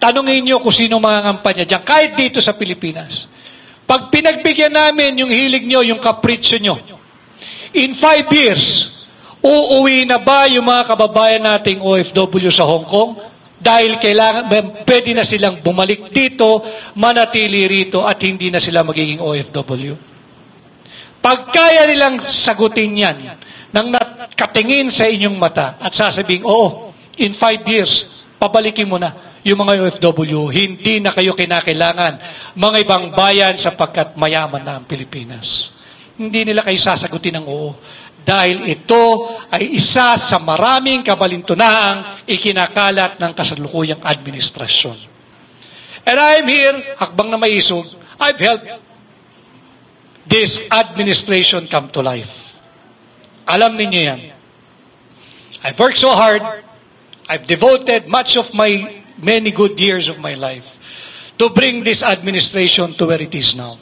Tanungin nyo kung sino mga kampanya dyan, kahit dito sa Pilipinas. Pag pinagbigyan namin yung hilig nyo, yung kapritsyo nyo, in 5 years, uuwi na ba yung mga kababayan nating OFW sa Hong Kong? Dahil pwede na silang bumalik dito, manatili rito, at hindi na sila magiging OFW. Pag kaya nilang sagutin yan, nang nakatingin sa inyong mata, at sasabing, oo, in 5 years, pabalikin mo na yung mga OFW, hindi na kayo kinakailangan mga ibang bayan sapagkat mayaman na ang Pilipinas. Hindi nila kayo sasagutin ng oo. Dahil ito ay isa sa maraming kabalintunaang ikinakalat ng kasalukuyang administrasyon. And I'm here, hakbang na may isog, I've helped this administration come to life. Alam ninyo yan. I've worked so hard, I've devoted much of my many good years of my life to bring this administration to where it is now.